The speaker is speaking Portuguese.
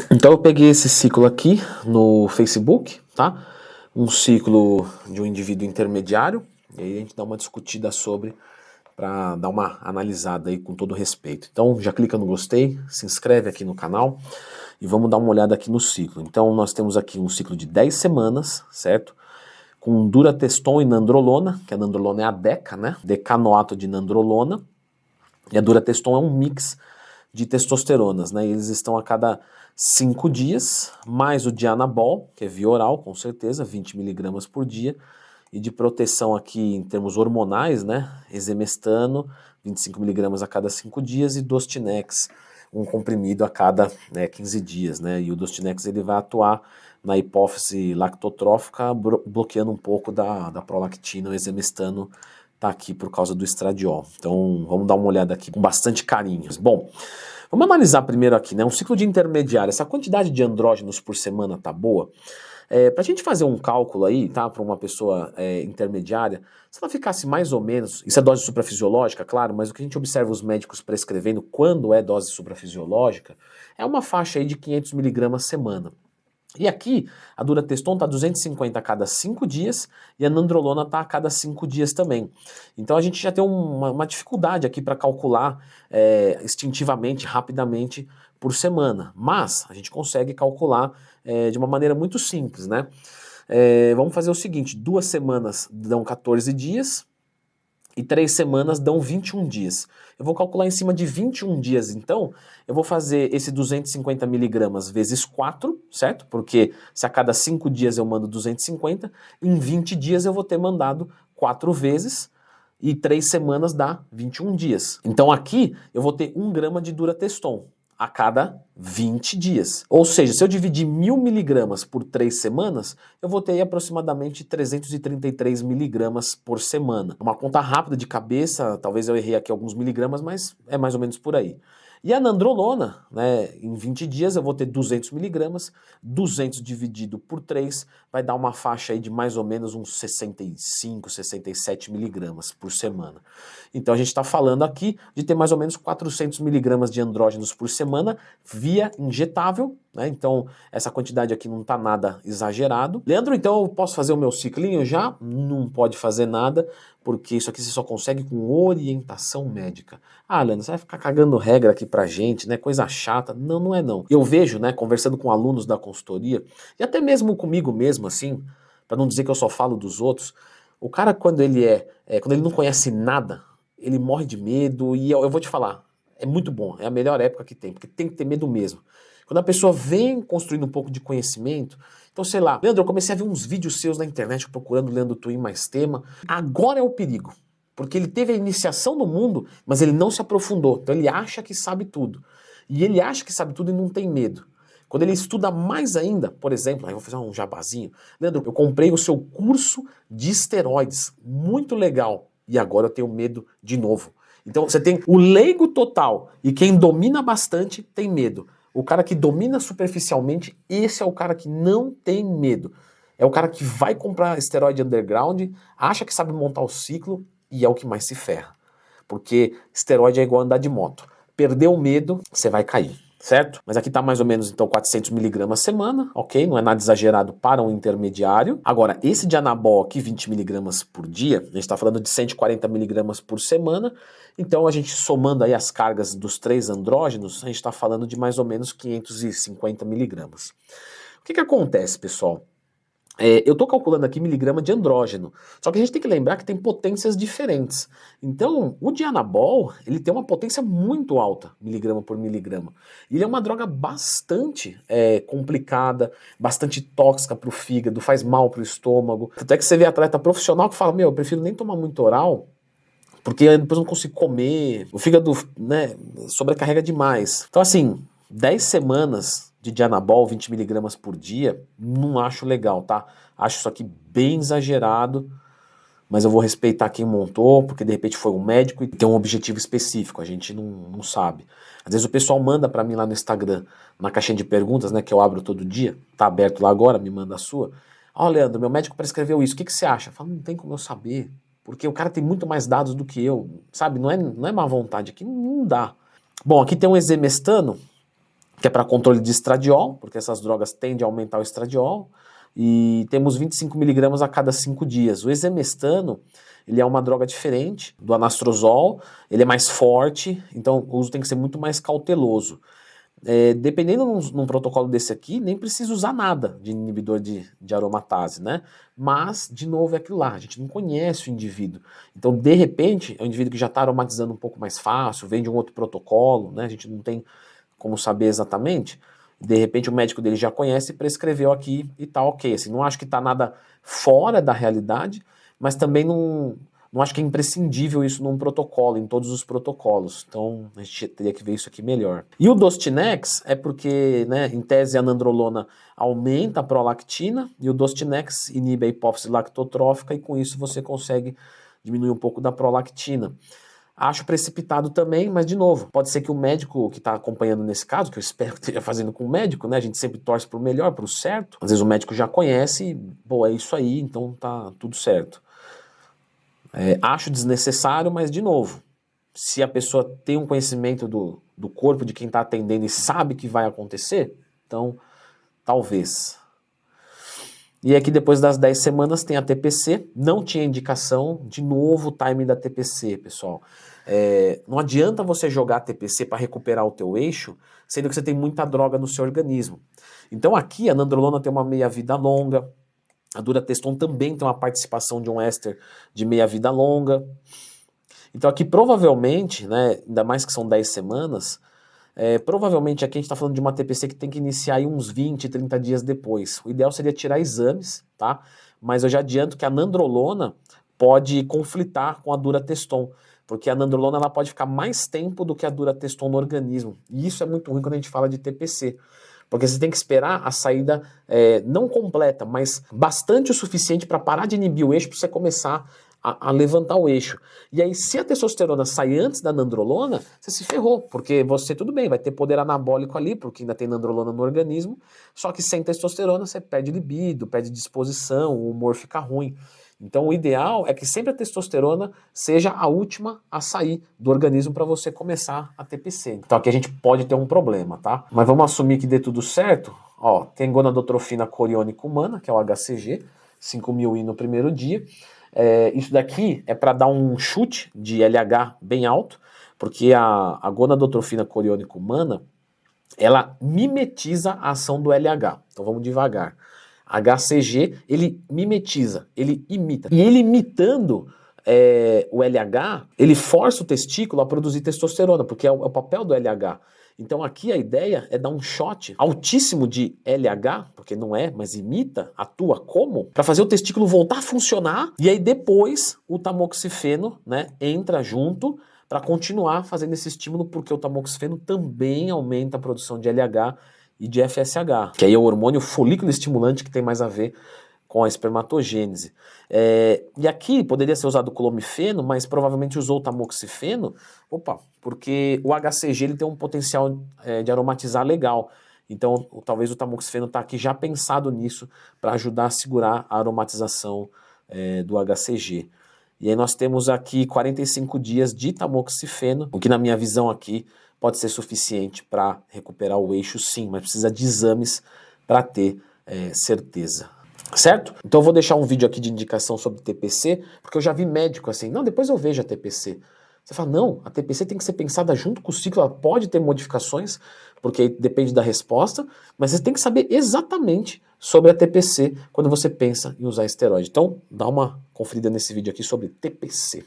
Então eu peguei esse ciclo aqui no Facebook, tá? Um ciclo de um indivíduo intermediário, e aí a gente dá uma discutida sobre, para dar uma analisada aí com todo respeito. Então já clica no gostei, se inscreve aqui no canal e vamos dar uma olhada aqui no ciclo. Então nós temos aqui um ciclo de 10 semanas, certo? Com durateston e nandrolona, que a nandrolona é a deca, né? Decanoato de nandrolona, e a durateston é um mix de testosteronas, né? Eles estão a cada 5 dias, mais o dianabol, que é via oral, com certeza, 20 miligramas por dia, e de proteção aqui em termos hormonais, né? Exemestano, 25 miligramas a cada 5 dias, e Dostinex, um comprimido a cada 15 dias, né? E o Dostinex ele vai atuar na hipófise lactotrófica, bloqueando um pouco da prolactina. O exemestano tá aqui por causa do estradiol. Então vamos dar uma olhada aqui com bastante carinho. Bom, vamos analisar primeiro aqui, né? Um ciclo de intermediário. Essa quantidade de andrógenos por semana tá boa? Para a gente fazer um cálculo aí, tá? Para uma pessoa intermediária, se ela ficasse mais ou menos, isso é dose suprafisiológica, claro, mas o que a gente observa os médicos prescrevendo quando é dose suprafisiológica, é uma faixa aí de 500 miligramas semana. E aqui, a durateston está 250 a cada 5 dias e a nandrolona está a cada 5 dias também. Então a gente já tem uma dificuldade aqui para calcular instintivamente, rapidamente, por semana. Mas a gente consegue calcular de uma maneira muito simples, né? Vamos fazer o seguinte, 2 semanas dão 14 dias, e 3 semanas dão 21 dias. Eu vou calcular em cima de 21 dias, então, eu vou fazer esse 250 miligramas vezes 4, certo? Porque se a cada 5 dias eu mando 250, em 20 dias eu vou ter mandado 4 vezes, e 3 semanas dá 21 dias. Então aqui eu vou ter 1 grama de durateston a cada 20 dias. Ou seja, se eu dividir 1000 miligramas por 3 semanas, eu vou ter aí aproximadamente 333 miligramas por semana. Uma conta rápida de cabeça, talvez eu errei aqui alguns miligramas, mas é mais ou menos por aí. E a nandrolona, né, em 20 dias eu vou ter 200 miligramas, 200 dividido por 3 vai dar uma faixa aí de mais ou menos uns 65, 67 miligramas por semana. Então a gente está falando aqui de ter mais ou menos 400 miligramas de andrógenos por semana via injetável, né? Então essa quantidade aqui não está nada exagerado. Leandro, então eu posso fazer o meu ciclinho já? Não pode fazer nada, porque isso aqui você só consegue com orientação médica. Ah, Leandro, você vai ficar cagando regra aqui pra gente, né? Coisa chata. Não, não é não. Eu vejo, né, conversando com alunos da consultoria, e até mesmo comigo mesmo, assim, para não dizer que eu só falo dos outros, o cara quando ele quando ele não conhece nada, ele morre de medo, e eu vou te falar, é muito bom, é a melhor época que tem, porque tem que ter medo mesmo. Quando a pessoa vem construindo um pouco de conhecimento, então sei lá, Leandro, eu comecei a ver uns vídeos seus na internet procurando Leandro Twin mais tema, agora é o perigo, porque ele teve a iniciação no mundo, mas ele não se aprofundou, então ele acha que sabe tudo, e ele acha que sabe tudo e não tem medo. Quando ele estuda mais ainda, por exemplo, aí eu vou fazer um jabazinho, Leandro, eu comprei o seu curso de esteroides, muito legal, e agora eu tenho medo de novo. Então você tem o leigo total e quem domina bastante tem medo. O cara que domina superficialmente, esse é o cara que não tem medo. É o cara que vai comprar esteroide underground, acha que sabe montar o ciclo e é o que mais se ferra. Porque esteroide é igual andar de moto. Perdeu o medo, você vai cair. Certo? Mas aqui tá mais ou menos então 400 miligramas semana, ok? Não é nada exagerado para um intermediário. Agora, esse de anabol aqui, 20 miligramas por dia, a gente tá falando de 140 miligramas por semana, então a gente somando aí as cargas dos 3 andrógenos, a gente tá falando de mais ou menos 550 miligramas. O que acontece, pessoal? Eu estou calculando aqui miligrama de andrógeno, só que a gente tem que lembrar que tem potências diferentes. Então, o dianabol, ele tem uma potência muito alta, miligrama por miligrama. E ele é uma droga bastante complicada, bastante tóxica para o fígado, faz mal para o estômago. Até que você vê atleta profissional que fala, eu prefiro nem tomar muito oral, porque depois eu não consigo comer, o fígado, né, sobrecarrega demais. Então, assim, 10 semanas de dianabol, 20 miligramas por dia, não acho legal, tá? Acho isso aqui bem exagerado, mas eu vou respeitar quem montou, porque de repente foi um médico e tem um objetivo específico, a gente não sabe. Às vezes o pessoal manda pra mim lá no Instagram, na caixinha de perguntas, né, que eu abro todo dia, tá aberto lá agora, me manda a sua. Ó, Leandro, meu médico prescreveu isso, o que você acha? Eu falo, não tem como eu saber, porque o cara tem muito mais dados do que eu, sabe? Não é má vontade, aqui não dá. Bom, aqui tem um exemestano, que é para controle de estradiol, porque essas drogas tendem a aumentar o estradiol, e temos 25 miligramas a cada 5 dias. O exemestano, ele é uma droga diferente do anastrozol, ele é mais forte, então o uso tem que ser muito mais cauteloso. Dependendo num protocolo desse aqui, nem precisa usar nada de inibidor de aromatase, né? Mas, de novo, é aquilo lá, a gente não conhece o indivíduo. Então, de repente, é um indivíduo que já está aromatizando um pouco mais fácil, vem de um outro protocolo, né? A gente não tem como saber exatamente. De repente, o médico dele já conhece e prescreveu aqui e tá ok. Assim, não acho que tá nada fora da realidade, mas também não acho que é imprescindível isso num protocolo, em todos os protocolos. Então, a gente teria que ver isso aqui melhor. E o Dostinex é porque, né, em tese, a nandrolona aumenta a prolactina e o Dostinex inibe a hipófise lactotrófica e com isso você consegue diminuir um pouco da prolactina. Acho precipitado também, mas de novo, pode ser que o médico que está acompanhando nesse caso, que eu espero que esteja fazendo com o médico, né? A gente sempre torce para o melhor, para o certo. Às vezes o médico já conhece, pô, é isso aí, então tá tudo certo. Acho desnecessário, mas de novo, se a pessoa tem um conhecimento do corpo de quem está atendendo e sabe que vai acontecer, então talvez. E aqui depois das 10 semanas tem a TPC, não tinha indicação, de novo o time da TPC, pessoal. Não adianta você jogar a TPC para recuperar o teu eixo, sendo que você tem muita droga no seu organismo. Então aqui a nandrolona tem uma meia-vida longa, a durateston também tem uma participação de um éster de meia-vida longa. Então aqui provavelmente, né, ainda mais que são 10 semanas, provavelmente aqui a gente está falando de uma TPC que tem que iniciar aí uns 20, 30 dias depois. O ideal seria tirar exames, tá? Mas eu já adianto que a nandrolona pode conflitar com a durateston, porque a nandrolona ela pode ficar mais tempo do que a durateston no organismo. E isso é muito ruim quando a gente fala de TPC. Porque você tem que esperar a saída não completa, mas bastante o suficiente para parar de inibir o eixo para você começar a levantar o eixo. E aí, se a testosterona sair antes da nandrolona, você se ferrou, porque você, tudo bem, vai ter poder anabólico ali, porque ainda tem nandrolona no organismo, só que sem testosterona você perde libido, perde disposição, o humor fica ruim. Então o ideal é que sempre a testosterona seja a última a sair do organismo para você começar a TPC. Então aqui a gente pode ter um problema, tá? Mas vamos assumir que dê tudo certo. Ó, tem gonadotrofina coriônica humana, que é o HCG, 5.000 I no primeiro dia. Isso daqui é para dar um chute de LH bem alto, porque a gonadotrofina coriônica humana, ela mimetiza a ação do LH. Então vamos devagar. HCG, ele mimetiza, ele imita. E ele imitando o LH, ele força o testículo a produzir testosterona, porque é o papel do LH. Então aqui a ideia é dar um shot altíssimo de LH, porque não é, mas imita, atua como, para fazer o testículo voltar a funcionar, e aí depois o tamoxifeno, né, entra junto para continuar fazendo esse estímulo, porque o tamoxifeno também aumenta a produção de LH e de FSH, que aí é o hormônio folículo estimulante que tem mais a ver com a espermatogênese. E aqui poderia ser usado o clomifeno, mas provavelmente usou o tamoxifeno, porque o HCG ele tem um potencial de aromatizar legal. Então talvez o tamoxifeno está aqui já pensado nisso para ajudar a segurar a aromatização do HCG. E aí nós temos aqui 45 dias de tamoxifeno, o que na minha visão aqui pode ser suficiente para recuperar o eixo sim, mas precisa de exames para ter certeza. Certo? Então eu vou deixar um vídeo aqui de indicação sobre TPC, porque eu já vi médico assim, não, depois eu vejo a TPC. Você fala, não, a TPC tem que ser pensada junto com o ciclo, ela pode ter modificações, porque depende da resposta, mas você tem que saber exatamente sobre a TPC quando você pensa em usar esteroide. Então, dá uma conferida nesse vídeo aqui sobre TPC.